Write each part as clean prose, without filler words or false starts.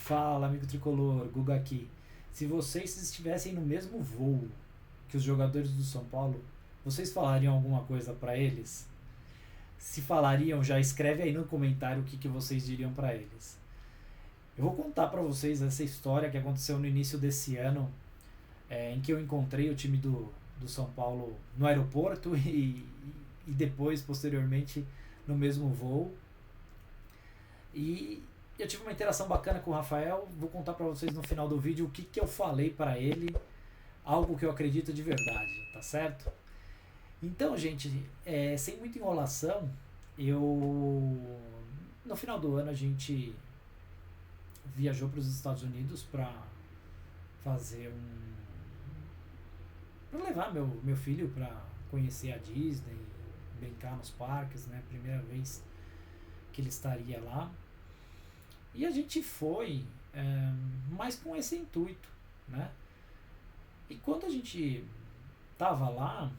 Fala, amigo tricolor, Guga aqui. Se vocês estivessem no mesmo voo que os jogadores do São Paulo, vocês falariam alguma coisa pra eles? Se falariam, já escreve aí no comentário o que vocês diriam pra eles. Eu vou contar pra vocês essa história que aconteceu no início desse ano, em que eu encontrei o time do São Paulo no aeroporto e depois, posteriormente, no mesmo voo. E eu tive uma interação bacana com o Rafael. Vou contar pra vocês no final do vídeo o que eu falei pra ele, algo que eu acredito de verdade, tá certo? Então, gente, sem muita enrolação, eu no final do ano a gente viajou para os Estados Unidos para fazer para levar meu filho para conhecer a Disney, brincar nos parques, né? Primeira vez que ele estaria lá. E a gente foi mais com esse intuito, né? E quando a gente tava lá,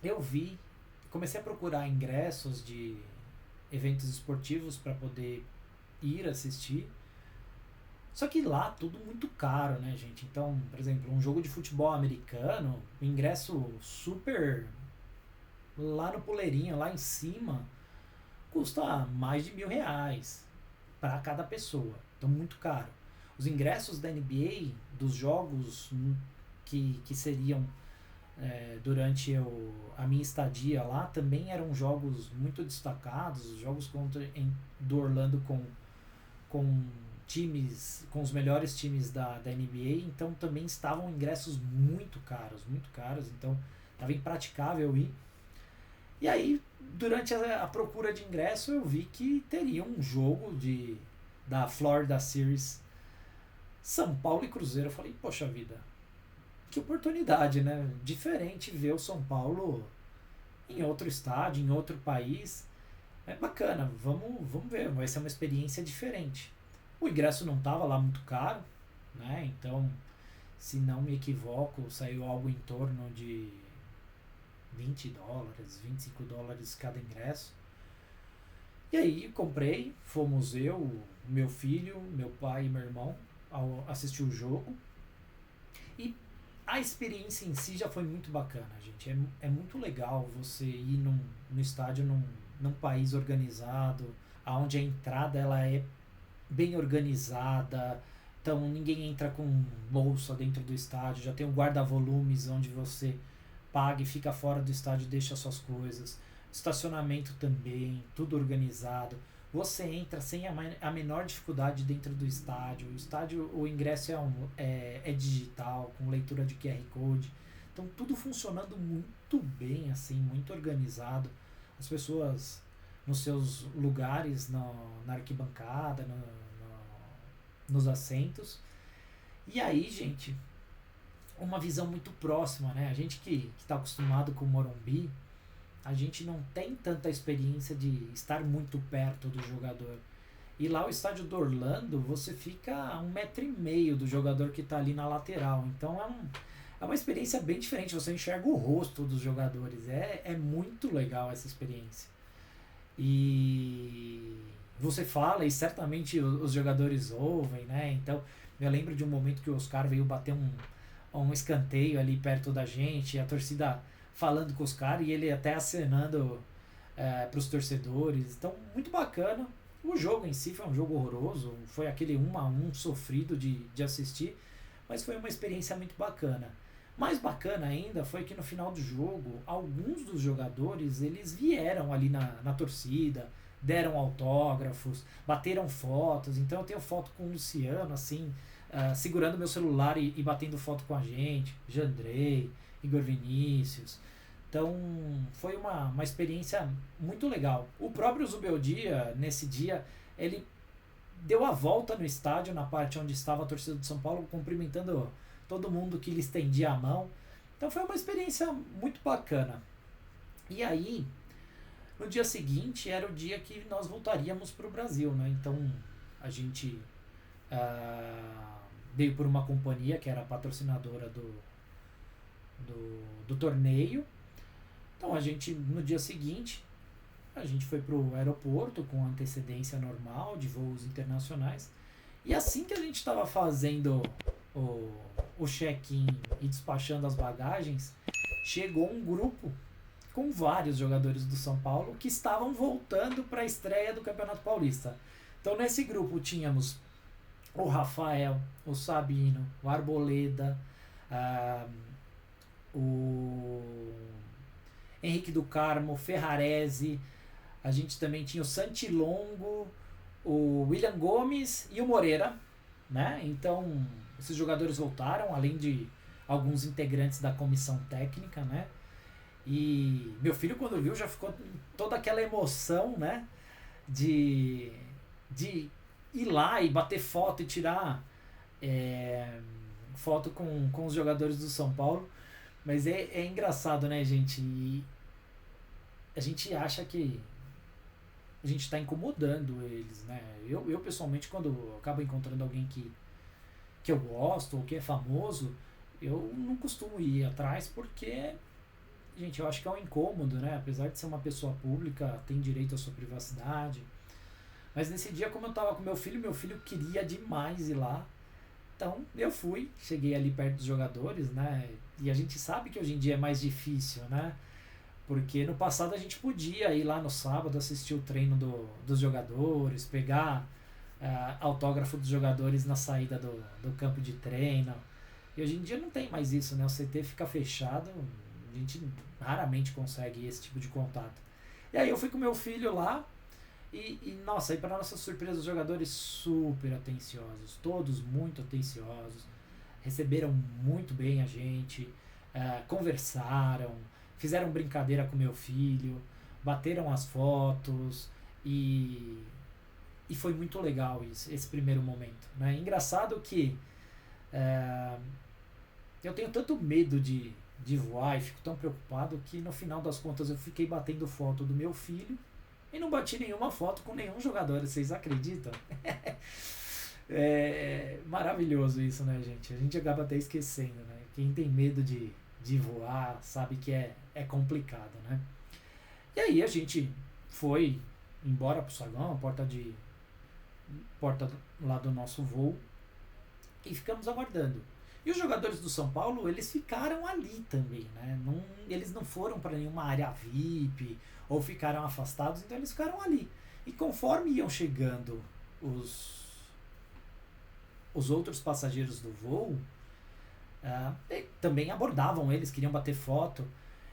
eu vi, comecei a procurar ingressos de eventos esportivos para poder ir assistir. Só que lá tudo muito caro, né, gente? Então, por exemplo, um jogo de futebol americano, o ingresso super lá no puleirinho, lá em cima, custa mais de R$ 1.000 para cada pessoa. Então, muito caro. Os ingressos da NBA, dos jogos que seriam durante a minha estadia lá, também eram jogos muito destacados, jogos do Orlando com times, com os melhores times da NBA, então também estavam ingressos muito caros, então estava impraticável ir. E aí, durante a procura de ingresso, eu vi que teria um jogo da Florida Series São Paulo e Cruzeiro. Eu falei, poxa vida, que oportunidade, né? Diferente ver o São Paulo em outro estádio, em outro país. É bacana, vamos ver, vai ser uma experiência diferente. O ingresso não estava lá muito caro, né? Então, se não me equivoco, saiu algo em torno de $20, $25 cada ingresso. E aí comprei, fomos eu, meu filho, meu pai e meu irmão assistir o jogo. E a experiência em si já foi muito bacana, gente. É muito legal você ir no estádio num país organizado, onde a entrada ela é bem organizada, então ninguém entra com bolsa dentro do estádio, já tem um guarda-volumes onde você paga e fica fora do estádio e deixa suas coisas, estacionamento também, tudo organizado. Você entra sem a menor dificuldade dentro do estádio. O ingresso é digital, com leitura de QR Code. Então tudo funcionando muito bem, assim, muito organizado. As pessoas nos seus lugares, na arquibancada, nos assentos. E aí, gente, uma visão muito próxima, né? A gente que está acostumado com o Morumbi, a gente não tem tanta experiência de estar muito perto do jogador. E lá o estádio do Orlando, você fica a 1,5 metro do jogador que está ali na lateral. Então é uma experiência bem diferente, você enxerga o rosto dos jogadores. É muito legal essa experiência. E você fala e certamente os jogadores ouvem, né? Então eu lembro de um momento que o Oscar veio bater um escanteio ali perto da gente, e a torcida falando com os caras e ele até acenando para os torcedores. Então, muito bacana. O jogo em si foi um jogo horroroso, foi aquele 1-1 sofrido de assistir, mas foi uma experiência muito bacana. Mais bacana ainda foi que no final do jogo, alguns dos jogadores eles vieram ali na torcida, deram autógrafos, bateram fotos. Então eu tenho foto com o Luciano, assim, segurando meu celular e batendo foto com a gente, Jandrei, Igor Vinícius. Então foi uma experiência muito legal. O próprio Zubeldia, nesse dia, ele deu a volta no estádio, na parte onde estava a torcida do São Paulo, cumprimentando todo mundo que lhe estendia a mão. Então foi uma experiência muito bacana. E aí, no dia seguinte, era o dia que nós voltaríamos para o Brasil, né? Então a gente veio por uma companhia que era patrocinadora do torneio. Então a gente, no dia seguinte, a gente foi pro aeroporto com antecedência normal de voos internacionais E assim que a gente estava fazendo o, o check-in e despachando as bagagens, chegou um grupo com vários jogadores do São Paulo que estavam voltando para a estreia do Campeonato Paulista. Então nesse grupo tínhamos o Rafael, o Sabino, o Arboleda, ah, o Henrique do Carmo, Ferrarese, a gente também tinha o Santilongo, o William Gomes e o Moreira, né? Então, esses jogadores voltaram, além de alguns integrantes da comissão técnica, né? E meu filho, quando viu, já ficou toda aquela emoção, né? De, de ir lá e bater foto e tirar foto com os jogadores do São Paulo. Mas é engraçado, né, gente? E a gente acha que a gente está incomodando eles, né? Eu pessoalmente, quando eu acabo encontrando alguém que eu gosto ou que é famoso, eu não costumo ir atrás porque, gente, eu acho que é um incômodo, né? Apesar de ser uma pessoa pública, tem direito à sua privacidade. Mas nesse dia, como eu tava com meu filho queria demais ir lá. Então eu fui, cheguei ali perto dos jogadores, né? E a gente sabe que hoje em dia é mais difícil, né? Porque no passado a gente podia ir lá no sábado assistir o treino dos jogadores, pegar autógrafo dos jogadores na saída do campo de treino. E hoje em dia não tem mais isso, né? O CT fica fechado, a gente raramente consegue esse tipo de contato. E aí eu fui com meu filho lá nossa, aí para nossa surpresa, os jogadores super atenciosos, todos muito atenciosos, receberam muito bem a gente, conversaram, fizeram brincadeira com meu filho, bateram as fotos e, e foi muito legal isso, esse primeiro momento. Né? Engraçado que eu tenho tanto medo de voar e fico tão preocupado que no final das contas eu fiquei batendo foto do meu filho e não bati nenhuma foto com nenhum jogador, vocês acreditam? É maravilhoso isso, né, gente? A gente acaba até esquecendo, né? Quem tem medo de voar sabe que é complicado, né? E aí a gente foi embora pro saguão, porta lá do nosso voo, e ficamos aguardando. E os jogadores do São Paulo, eles ficaram ali também, né? Não, eles não foram para nenhuma área VIP ou ficaram afastados, então eles ficaram ali. E conforme iam chegando os outros passageiros do voo, também abordavam eles, queriam bater foto.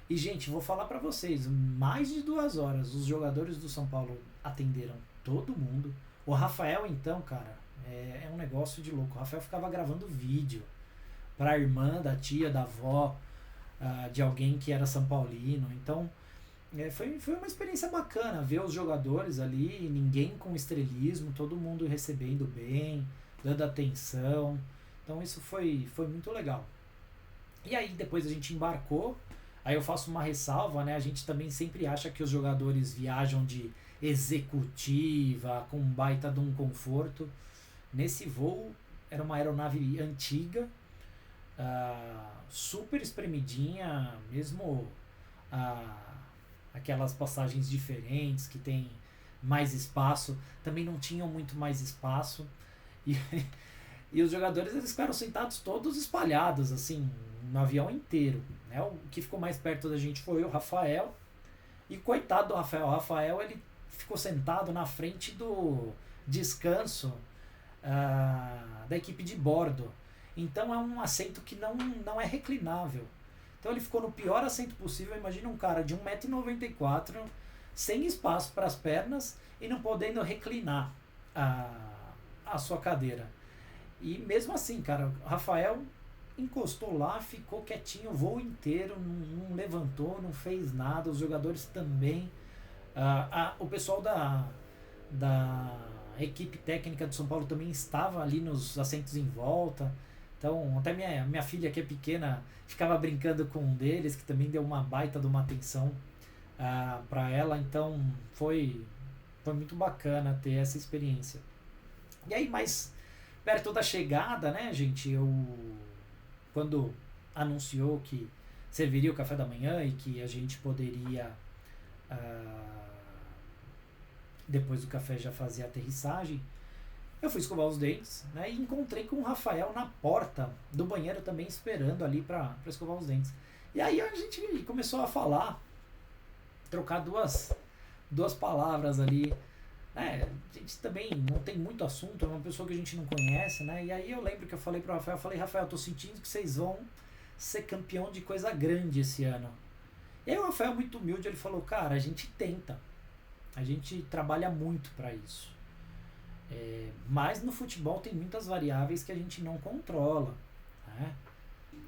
E, gente, vou falar para vocês, mais de 2 horas os jogadores do São Paulo atenderam todo mundo. O Rafael, então, cara, é um negócio de louco. O Rafael ficava gravando vídeo pra irmã, da tia, da avó, de alguém que era São Paulino. Então, foi uma experiência bacana ver os jogadores ali, ninguém com estrelismo, todo mundo recebendo bem, dando atenção. Então isso foi muito legal. E aí depois a gente embarcou, aí eu faço uma ressalva, né? A gente também sempre acha que os jogadores viajam de executiva, com um baita de um conforto. Nesse voo era uma aeronave antiga, super espremidinha, mesmo aquelas passagens diferentes que tem mais espaço, também não tinham muito mais espaço. E, e os jogadores eles ficaram sentados todos espalhados, assim, no avião inteiro. Né? O que ficou mais perto da gente foi o Rafael. E coitado do Rafael. O Rafael ele ficou sentado na frente do descanso da equipe de bordo. Então é um assento que não é reclinável. Então ele ficou no pior assento possível. Imagina um cara de 1,94 m, sem espaço para as pernas e não podendo reclinar a sua cadeira. E mesmo assim, cara, o Rafael encostou lá, ficou quietinho o voo inteiro, não levantou, não fez nada, os jogadores também. O pessoal da equipe técnica do São Paulo também estava ali nos assentos em volta. Então, até minha filha, que é pequena, ficava brincando com um deles, que também deu uma baita de uma atenção para ela. Então, foi muito bacana ter essa experiência. E aí, mais perto da chegada, né, gente, quando anunciou que serviria o café da manhã e que a gente poderia, depois do café, já fazer a aterrissagem, Eu fui escovar os dentes, né, e encontrei com o Rafael na porta do banheiro também esperando ali pra escovar os dentes. E aí a gente começou a falar, trocar duas palavras ali, né? A gente também não tem muito assunto, é uma pessoa que a gente não conhece, né? E aí eu lembro que eu falei pro Rafael, eu falei, Rafael, eu tô sentindo que vocês vão ser campeão de coisa grande esse ano. E aí o Rafael, muito humilde, ele falou, cara, a gente tenta, a gente trabalha muito para isso. Mas no futebol tem muitas variáveis que a gente não controla, né?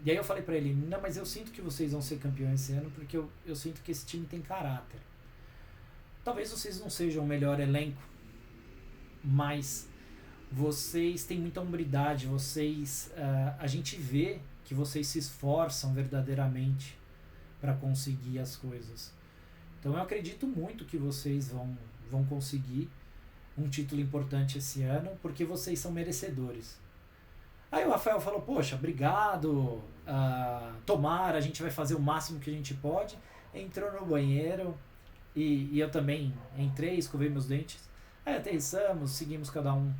E aí eu falei pra ele, não, mas eu sinto que vocês vão ser campeões esse ano porque eu sinto que esse time tem caráter. Talvez vocês não sejam o melhor elenco, mas vocês têm muita hombridade, a gente vê que vocês se esforçam verdadeiramente para conseguir as coisas. Então eu acredito muito que vocês vão conseguir um título importante esse ano, porque vocês são merecedores. Aí o Rafael falou, poxa, obrigado, tomara, a gente vai fazer o máximo que a gente pode. Entrou no banheiro e eu também entrei, escovei meus dentes. Aí aterrissamos, seguimos cada um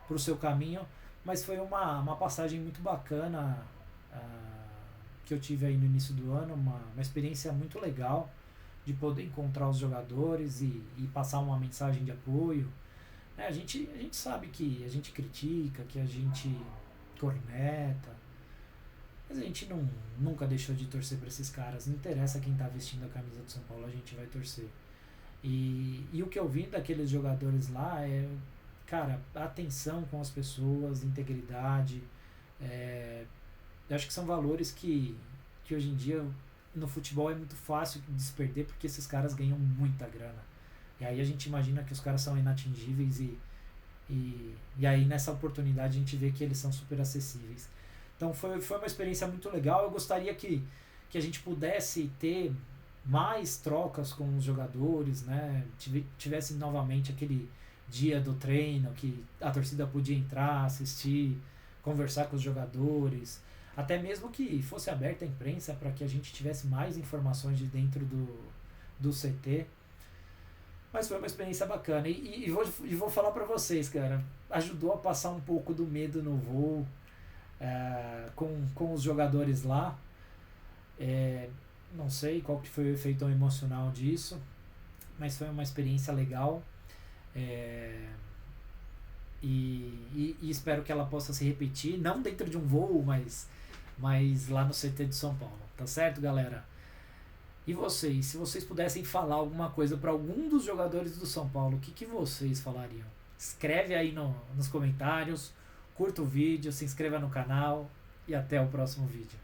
pro seu caminho, mas foi uma passagem muito bacana que eu tive aí no início do ano, uma experiência muito legal de poder encontrar os jogadores e passar uma mensagem de apoio. A gente sabe que a gente critica, que a gente corneta, mas a gente nunca deixou de torcer para esses caras. Não interessa quem tá vestindo a camisa do São Paulo, a gente vai torcer. E o que eu vi daqueles jogadores lá é, cara, atenção com as pessoas, integridade. Eu acho que são valores que hoje em dia no futebol é muito fácil de se perder porque esses caras ganham muita grana. E aí a gente imagina que os caras são inatingíveis e aí nessa oportunidade a gente vê que eles são super acessíveis. Então foi uma experiência muito legal. Eu gostaria que a gente pudesse ter mais trocas com os jogadores, né? Tivesse novamente aquele dia do treino que a torcida podia entrar, assistir, conversar com os jogadores, até mesmo que fosse aberta a imprensa para que a gente tivesse mais informações de dentro do CT. Mas foi uma experiência bacana. E vou falar pra vocês, cara. Ajudou a passar um pouco do medo no voo com os jogadores lá. Não sei qual que foi o efeito emocional disso, mas foi uma experiência legal. E espero que ela possa se repetir, não dentro de um voo, mas lá no CT de São Paulo. Tá certo, galera? E vocês, se vocês pudessem falar alguma coisa para algum dos jogadores do São Paulo, o que vocês falariam? Escreve aí nos comentários, curta o vídeo, se inscreva no canal e até o próximo vídeo.